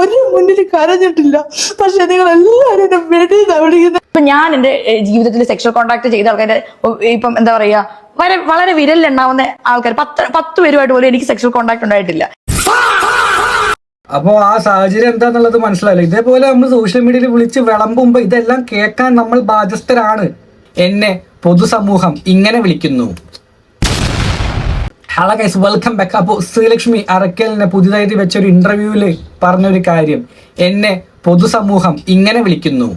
ഒരു മുന്നിൽ കരഞ്ഞിട്ടില്ല. പക്ഷെ നിങ്ങൾ എല്ലാവരും എന്നെ വെടിയെന്നാ വിളിക്കുന്നത്. ഇപ്പൊ ഞാൻ എന്റെ ജീവിതത്തിൽ സെക്ഷൽ കോൺടാക്ട് ചെയ്ത ആൾക്കാരെ ഇപ്പം എന്താ പറയാ വളരെ വിരലിലുണ്ടാവുന്ന ആൾക്കാർ 10 പേരുമായിട്ട് പോലും എനിക്ക് സെക്ഷൽ കോൺടാക്ട് ഉണ്ടായിട്ടില്ല. അപ്പോ ആ സാഹചര്യം എന്താന്നുള്ളത് മനസ്സിലായില്ല. ഇതേപോലെ നമ്മൾ സോഷ്യൽ മീഡിയയിൽ വിളിച്ച് വിളമ്പുമ്പോ ഇതെല്ലാം കേൾക്കാൻ നമ്മൾ ബാധ്യസ്ഥരാണ്. എന്നെ പൊതുസമൂഹം ഇങ്ങനെ വിളിക്കുന്നു. Hello guys, welcome back. അപ്പോൾ ശ്രീലക്ഷ്മി അറക്കലിനെ പുതിയതായിട്ട് വെച്ചൊരു ഇന്റർവ്യൂവില് പറഞ്ഞൊരു കാര്യം, എന്നെ പൊതുസമൂഹം ഇങ്ങനെ വിളിക്കുന്നു.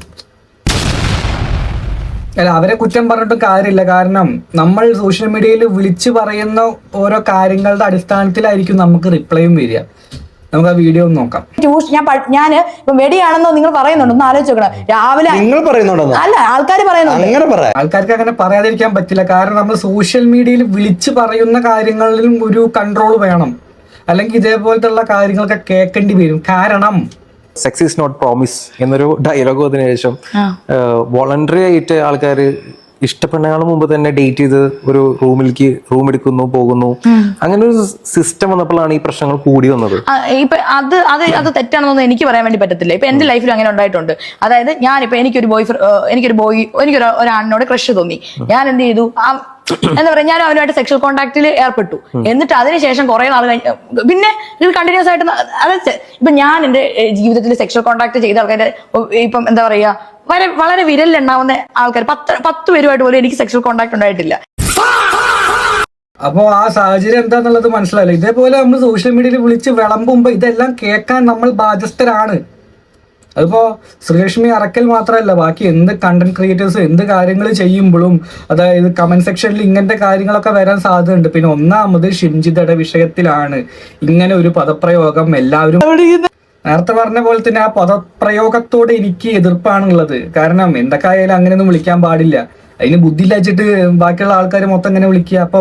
അല്ല, അവരെ കുറ്റം പറഞ്ഞിട്ടും കാര്യമില്ല. കാരണം നമ്മൾ സോഷ്യൽ മീഡിയയിൽ വിളിച്ചു പറയുന്ന ഓരോ കാര്യങ്ങളുടെ അടിസ്ഥാനത്തിലായിരിക്കും നമുക്ക് റിപ്ലൈയും വരിക. നമുക്ക് ആ വീഡിയോ ഒന്ന് നോക്കാം. ഞാൻ ഇപ്പൊ വെടിയാണെന്നോ നിങ്ങൾ പറയുന്നുണ്ടോ ഒന്ന് ആലോചിച്ച് നോക്കണം. രാവിലെ നിങ്ങൾ പറയുന്നുണ്ടോ? അല്ല, ആൾക്കാർ പറയുന്നുണ്ട്. ആൾക്കാർക്ക് അങ്ങനെ പറയാതിരിക്കാൻ പറ്റില്ല. കാരണം നമ്മൾ സോഷ്യൽ മീഡിയയിൽ വിളിച്ചു പറയുന്ന കാര്യങ്ങളിലും ഒരു കൺട്രോൾ വേണം. അല്ലെങ്കിൽ ഇതേപോലത്തെ കാര്യങ്ങളൊക്കെ കേൾക്കേണ്ടി വരും. കാരണം സെക്സ് ഈസ് നോട്ട് പ്രോമിസ് എന്നൊരു ഡയലോഗ് അതിനു ശേഷം വോളണ്ടറി ആയിട്ട് ആൾക്കാർ ഇഷ്ടപ്പെടുന്നതിന് മുമ്പ് തന്നെ ഡേറ്റ് ചെയ്ത് ഒരു റൂം എടുക്കുന്നു, പോകുന്നു. അങ്ങനെ ഒരു സിസ്റ്റം വന്നപ്പോഴാണ് ഈ പ്രശ്നങ്ങൾ കൂടി വന്നത്. ഇപ്പൊ അത് തെറ്റാണെന്നൊന്നും എനിക്ക് പറയാൻ വേണ്ടി പറ്റത്തില്ല. ഇപ്പൊ എന്റെ ലൈഫിൽ അങ്ങനെ ഉണ്ടായിട്ടുണ്ട്. അതായത് ഞാനിപ്പോ എനിക്കൊരു ഒരാണിനോട് ക്രഷ് തോന്നി. ഞാൻ എന്ത് ചെയ്തു, എന്താ പറയാ, ഞാൻ അവനുമായിട്ട് സെക്ഷൽ കോൺടാക്റ്റിൽ ഏർപ്പെട്ടു. എന്നിട്ട് അതിനുശേഷം കുറെ നാൾ കഴിഞ്ഞ് പിന്നെ ഇത് കണ്ടിന്യൂസ് ആയിട്ട് അതായത് ഇപ്പൊ ഞാൻ എന്റെ ജീവിതത്തിൽ സെക്ഷൽ കോൺടാക്ട് ചെയ്ത ആൾക്കാരെ ഇപ്പം എന്താ പറയാ വളരെ വിരലിലുണ്ടാവുന്ന ആൾക്കാർ 10 പേരുമായിട്ട് പോലും എനിക്ക് സെക്ഷൽ കോൺടാക്ട് ഉണ്ടായിട്ടില്ല. അപ്പോ ആ സാഹചര്യം എന്താന്നുള്ളത് മനസ്സിലായില്ല. ഇതേപോലെ നമ്മൾ സോഷ്യൽ മീഡിയയിൽ വിളിച്ച് വിളമ്പുമ്പോ ഇതെല്ലാം കേൾക്കാൻ നമ്മൾ ബാധ്യസ്ഥരാണ്. അതിപ്പോ ശ്രീലക്ഷ്മി അറക്കൽ മാത്രമല്ല, ബാക്കി എന്ത് കണ്ടന്റ് ക്രിയേറ്റേഴ്സ് എന്ത് കാര്യങ്ങൾ ചെയ്യുമ്പോഴും, അതായത് കമന്റ് സെക്ഷനിൽ ഇങ്ങനത്തെ കാര്യങ്ങളൊക്കെ വരാൻ സാധ്യതയുണ്ട്. പിന്നെ ഒന്നാമത് ഷിംജിതയുടെ വിഷയത്തിലാണ് ഇങ്ങനെ ഒരു പദപ്രയോഗം എല്ലാവരും നേരത്തെ പറഞ്ഞ പോലെ തന്നെ ആ പദപ്രയോഗത്തോട് എനിക്ക് എതിർപ്പാണുള്ളത്. കാരണം എന്തൊക്കെ ആയാലും അങ്ങനെയൊന്നും വിളിക്കാൻ പാടില്ല. അതിന് ബുദ്ധി ഇല്ലാച്ചിട്ട് ബാക്കിയുള്ള ആൾക്കാർ മൊത്തം ഇങ്ങനെ വിളിക്കുക. അപ്പൊ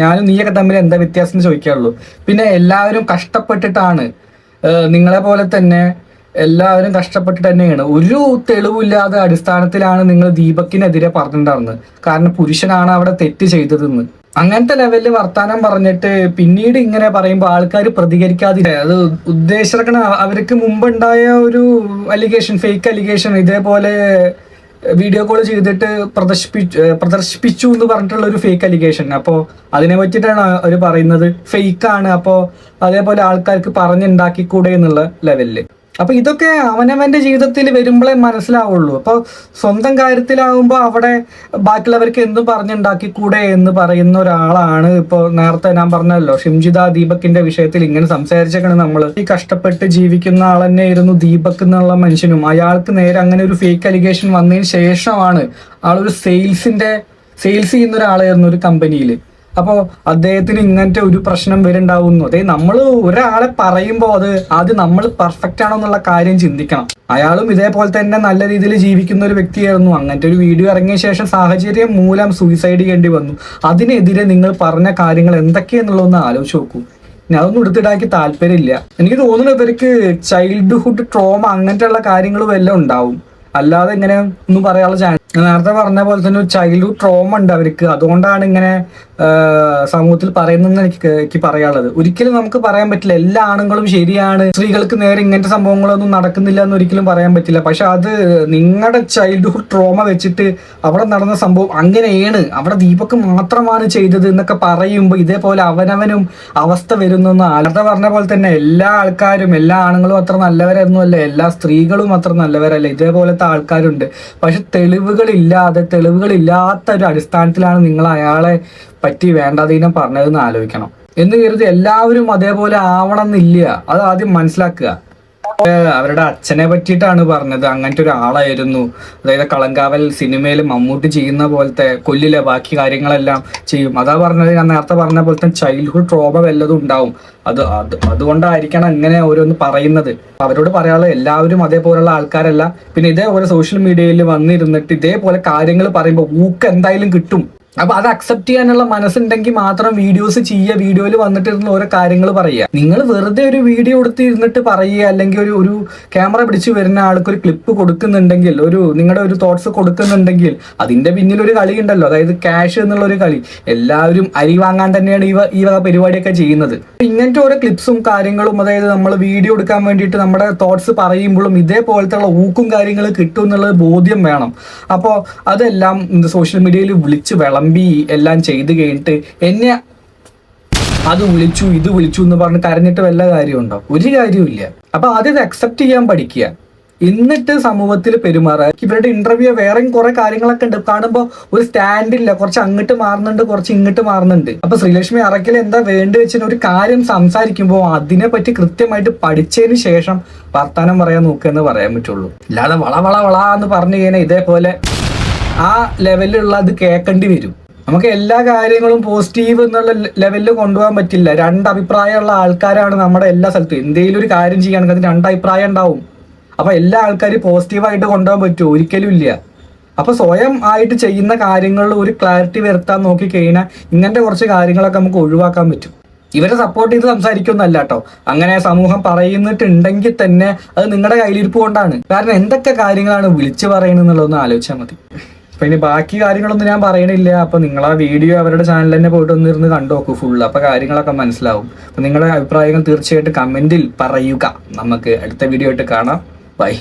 ഞാനും നീയൊക്കെ തമ്മിൽ എന്താ വ്യത്യാസം ചോദിക്കാറുള്ളൂ. പിന്നെ എല്ലാവരും കഷ്ടപ്പെട്ടിട്ടാണ്, നിങ്ങളെ പോലെ തന്നെ എല്ലാവരും കഷ്ടപ്പെട്ടിട്ട് തന്നെയാണ്. ഒരു തെളിവില്ലാതെ അടിസ്ഥാനത്തിലാണ് നിങ്ങൾ ദീപക്കിനെതിരെ പറഞ്ഞിട്ടുണ്ടായിരുന്നത്. കാരണം പുരുഷനാണ് അവിടെ തെറ്റ് ചെയ്തതെന്ന്. അങ്ങനത്തെ ലെവലിൽ വർത്താനം പറഞ്ഞിട്ട് പിന്നീട് ഇങ്ങനെ പറയുമ്പോൾ ആൾക്കാർ പ്രതികരിക്കാതില്ല. അത് ഉദ്ദേശിക്കണം. അവർക്ക് മുമ്പുണ്ടായ ഒരു അലിഗേഷൻ, ഫേക്ക് അലിഗേഷൻ, ഇതേപോലെ വീഡിയോ കോൾ ചെയ്തിട്ട് പ്രദർശിപ്പിച്ചു എന്ന് പറഞ്ഞിട്ടുള്ള ഒരു ഫേക്ക് അലിഗേഷൻ. അപ്പോൾ അതിനെ പറ്റിയിട്ടാണ് അവർ പറയുന്നത് ഫേക്കാണ്. അപ്പോൾ അതേപോലെ ആൾക്കാർക്ക് പറഞ്ഞുണ്ടാക്കിക്കൂടെ എന്നുള്ള ലെവലിൽ. അപ്പൊ ഇതൊക്കെ അവനവന്റെ ജീവിതത്തിൽ വരുമ്പോഴേ മനസ്സിലാവുള്ളൂ. അപ്പൊ സ്വന്തം കാര്യത്തിലാവുമ്പോൾ അവിടെ ബാക്കിയുള്ളവർക്ക് എന്തും പറഞ്ഞുണ്ടാക്കിക്കൂടെ എന്ന് പറയുന്ന ഒരാളാണ് ഇപ്പോൾ നേരത്തെ ഞാൻ പറഞ്ഞല്ലോ, ഷിംജിത ദീപക്കിന്റെ വിഷയത്തിൽ ഇങ്ങനെ സംസാരിച്ചേക്കണം. നമ്മൾ ഈ കഷ്ടപ്പെട്ട് ജീവിക്കുന്ന ആൾ തന്നെയായിരുന്നു ദീപക് എന്നുള്ള മനുഷ്യനും. അയാൾക്ക് നേരെ അങ്ങനെ ഒരു ഫേക്ക് അലിഗേഷൻ വന്നതിന് ശേഷമാണ് ആളൊരു സെയിൽസ് ചെയ്യുന്ന ഒരാളായിരുന്നു ഒരു കമ്പനിയിൽ. അപ്പോൾ അദ്ദേഹത്തിന് ഇങ്ങനത്തെ ഒരു പ്രശ്നം വരുന്നുണ്ടാവുന്നു. അതായത് നമ്മൾ ഒരാളെ പറയുമ്പോൾ അത് ആദ്യം നമ്മൾ പെർഫെക്റ്റ് ആണോ എന്നുള്ള കാര്യം ചിന്തിക്കണം. അയാളും ഇതേപോലെ തന്നെ നല്ല രീതിയിൽ ജീവിക്കുന്ന ഒരു വ്യക്തിയായിരുന്നു. അങ്ങനത്തെ ഒരു വീഡിയോ ഇറങ്ങിയ ശേഷം സാഹചര്യം മൂലം സൂയിസൈഡ് ചെയ്യേണ്ടി വന്നു. അതിനെതിരെ നിങ്ങൾ പറഞ്ഞ കാര്യങ്ങൾ എന്തൊക്കെയാന്നുള്ളതൊന്ന് ആലോചിച്ച് നോക്കൂ. ഞാൻ അതൊന്നും എടുത്തിടാക്കി താല്പര്യമില്ല. എനിക്ക് തോന്നുന്നു ഇവർക്ക് ചൈൽഡ്ഹുഡ് ട്രോമ അങ്ങനത്തെ ഉള്ള കാര്യങ്ങളും എല്ലാം ഉണ്ടാവും. അല്ലാതെ ഇങ്ങനെ ഒന്നും പറയാനുള്ള ചാൻസ്, നേരത്തെ പറഞ്ഞ പോലെ തന്നെ ഒരു ചൈൽഡ്ഹുഡ് ട്രോമ ഉണ്ട് അവർക്ക്. അതുകൊണ്ടാണ് ഇങ്ങനെ സമൂഹത്തിൽ പറയുന്നതെന്ന് എനിക്ക് പറയാനുള്ളത്. ഒരിക്കലും നമുക്ക് പറയാൻ പറ്റില്ല എല്ലാ ആണുങ്ങളും ശരിയാണ്, സ്ത്രീകൾക്ക് നേരെ ഇങ്ങനത്തെ സംഭവങ്ങളൊന്നും നടക്കുന്നില്ല എന്ന് ഒരിക്കലും പറയാൻ പറ്റില്ല. പക്ഷെ അത് നിങ്ങളുടെ ചൈൽഡ്ഹുഡ് ട്രോമ വെച്ചിട്ട് അവിടെ നടന്ന സംഭവം അങ്ങനെയാണ്, അവിടെ ദീപക് മാത്രമാണ് ചെയ്തത് എന്നൊക്കെ പറയുമ്പോൾ ഇതേപോലെ അവനവനും അവസ്ഥ വരുന്നെന്ന്. നേരത്തെ പറഞ്ഞ പോലെ തന്നെ എല്ലാ ആൾക്കാരും, എല്ലാ ആണുങ്ങളും അത്ര നല്ലവരൊന്നുമല്ല, എല്ലാ സ്ത്രീകളും അത്ര നല്ലവരല്ല. ഇതേപോലത്തെ ആൾക്കാരുണ്ട്. പക്ഷെ തെളിവുകളില്ലാത്ത ഒരു അടിസ്ഥാനത്തിലാണ് നിങ്ങൾ അയാളെ പറ്റി വേണ്ടാതീനം പറഞ്ഞതെന്ന് ആലോചിക്കണം. എന്ന് കരുതി എല്ലാവരും അതേപോലെ ആവണം എന്നില്ല. അത് ആദ്യം മനസ്സിലാക്കുക. അവരുടെ അച്ഛനെ പറ്റിയിട്ടാണ് പറഞ്ഞത്. അങ്ങനത്തെ ഒരാളായിരുന്നു. അതായത് കളങ്കാവൽ സിനിമയിൽ മമ്മൂട്ടി ചെയ്യുന്ന പോലത്തെ കൊല്ലില്ല, ബാക്കി കാര്യങ്ങളെല്ലാം ചെയ്യും. അതാ പറഞ്ഞത്, ഞാൻ നേരത്തെ പറഞ്ഞ പോലെ തന്നെ ചൈൽഡ്ഹുഡ് ട്രോമ വല്ലതും ഉണ്ടാവും. അതുകൊണ്ടായിരിക്കണം ഇങ്ങനെ ഓരോന്ന് പറയുന്നത്. അവരോട് പറയാനുള്ളത് എല്ലാവരും അതേപോലെയുള്ള ആൾക്കാരല്ല. പിന്നെ ഇതേപോലെ സോഷ്യൽ മീഡിയയിൽ വന്നിരുന്നിട്ട് ഇതേപോലെ കാര്യങ്ങൾ പറയുമ്പോൾ ഊക്ക് എന്തായാലും കിട്ടും. അപ്പൊ അത് അക്സെപ്റ്റ് ചെയ്യാനുള്ള മനസ്സുണ്ടെങ്കിൽ മാത്രം വീഡിയോസ് ചെയ്യുക, വീഡിയോയിൽ വന്നിട്ടിരുന്ന ഓരോ കാര്യങ്ങൾ പറയുക. നിങ്ങൾ വെറുതെ ഒരു വീഡിയോ എടുത്ത് ഇരുന്നിട്ട് പറയുക, അല്ലെങ്കിൽ ഒരു ക്യാമറ പിടിച്ച് വരുന്ന ആൾക്ക് ഒരു ക്ലിപ്പ് കൊടുക്കുന്നുണ്ടെങ്കിൽ, നിങ്ങളുടെ ഒരു തോട്ട്സ് കൊടുക്കുന്നുണ്ടെങ്കിൽ അതിന്റെ പിന്നിൽ ഒരു കളി ഉണ്ടല്ലോ, അതായത് ക്യാഷ് എന്നുള്ള ഒരു കളി. എല്ലാവരും അരി വാങ്ങാൻ തന്നെയാണ് ഈ വക പരിപാടിയൊക്കെ ചെയ്യുന്നത്. ഇങ്ങനത്തെ ഓരോ ക്ലിപ്സും കാര്യങ്ങളും, അതായത് നമ്മൾ വീഡിയോ എടുക്കാൻ വേണ്ടിയിട്ട് നമ്മുടെ തോട്ട്സ് പറയുമ്പോഴും ഇതേപോലത്തെ ഉള്ള ഊക്കും കാര്യങ്ങൾ കിട്ടും എന്നുള്ളത് ബോധ്യം വേണം. അപ്പോൾ അതെല്ലാം സോഷ്യൽ മീഡിയയിൽ വിളിച്ച് വിളമ്പി എല്ലാം ചെയ്ത് കഴിഞ്ഞിട്ട് എന്നെ അത് വിളിച്ചു ഇത് വിളിച്ചു എന്ന് പറഞ്ഞ് കരഞ്ഞിട്ട് വല്ല കാര്യമുണ്ടോ? ഒരു കാര്യമില്ല. അപ്പൊ ആദ്യം അക്സെപ്റ്റ് ചെയ്യാൻ പഠിക്കുക, എന്നിട്ട് സമൂഹത്തിൽ പെരുമാറുക. ഇവരുടെ ഇന്റർവ്യൂ വേറെയും കുറെ കാര്യങ്ങളൊക്കെ ഉണ്ട്, കാണുമ്പോൾ ഒരു സ്റ്റാൻഡില്ല, കുറച്ച് അങ്ങോട്ട് മാറുന്നുണ്ട്, കുറച്ച് ഇങ്ങോട്ട് മാറുന്നുണ്ട്. അപ്പൊ ശ്രീലക്ഷ്മി അറക്കൽ എന്താ വേണ്ടി വെച്ചിട്ട് ഒരു കാര്യം സംസാരിക്കുമ്പോൾ അതിനെപ്പറ്റി കൃത്യമായിട്ട് പഠിച്ചതിന് ശേഷം വർത്താനം പറയാൻ നോക്കുക എന്ന് പറയാൻ പറ്റുള്ളൂ. അല്ലാതെ വള എന്ന് പറഞ്ഞു കഴിഞ്ഞാൽ ഇതേപോലെ ആ ലെവലിലുള്ള അത് കേൾക്കേണ്ടി വരും. നമുക്ക് എല്ലാ കാര്യങ്ങളും പോസിറ്റീവ് എന്നുള്ള ലെവലിൽ കൊണ്ടുപോകാൻ പറ്റില്ല. രണ്ട് അഭിപ്രായമുള്ള ആൾക്കാരാണ് നമ്മുടെ എല്ലാ സ്ഥലത്തും. എന്തെങ്കിലും ഒരു കാര്യം ചെയ്യുകയാണെങ്കിൽ അതിന് രണ്ട് അഭിപ്രായം ഉണ്ടാവും. അപ്പൊ എല്ലാ ആൾക്കാരും പോസിറ്റീവായിട്ട് കൊണ്ടുപോകാൻ പറ്റുമോ? ഒരിക്കലും ഇല്ല. അപ്പൊ സ്വയം ആയിട്ട് ചെയ്യുന്ന കാര്യങ്ങളിൽ ഒരു ക്ലാരിറ്റി വരുത്താൻ നോക്കി കഴിഞ്ഞാൽ ഇങ്ങനത്തെ കുറച്ച് കാര്യങ്ങളൊക്കെ നമുക്ക് ഒഴിവാക്കാൻ പറ്റും. ഇവരെ സപ്പോർട്ട് ചെയ്ത് സംസാരിക്കൊന്നല്ല കേട്ടോ. അങ്ങനെ സമൂഹം പറയുന്നിട്ടുണ്ടെങ്കിൽ തന്നെ അത് നിങ്ങളുടെ കയ്യിലിരിപ്പ് കൊണ്ടാണ്. കാരണം എന്തൊക്കെ കാര്യങ്ങളാണ് വിളിച്ചു പറയുന്നതെന്നുള്ളതൊന്ന് ആലോചിച്ചാൽ മതി. അപ്പൊ ഇനി ബാക്കി കാര്യങ്ങളൊന്നും ഞാൻ പറയണില്ല. അപ്പൊ നിങ്ങൾ ആ വീഡിയോ അവരുടെ ചാനൽ തന്നെ പോയിട്ട് ഒന്നിരുന്ന് കണ്ടു നോക്കൂ ഫുള്ള്. അപ്പൊ കാര്യങ്ങളൊക്കെ മനസ്സിലാവും. അപ്പൊ നിങ്ങളുടെ അഭിപ്രായങ്ങൾ തീർച്ചയായിട്ടും കമന്റിൽ പറയുക. നമുക്ക് അടുത്ത വീഡിയോ ആയിട്ട് കാണാം. ബൈ.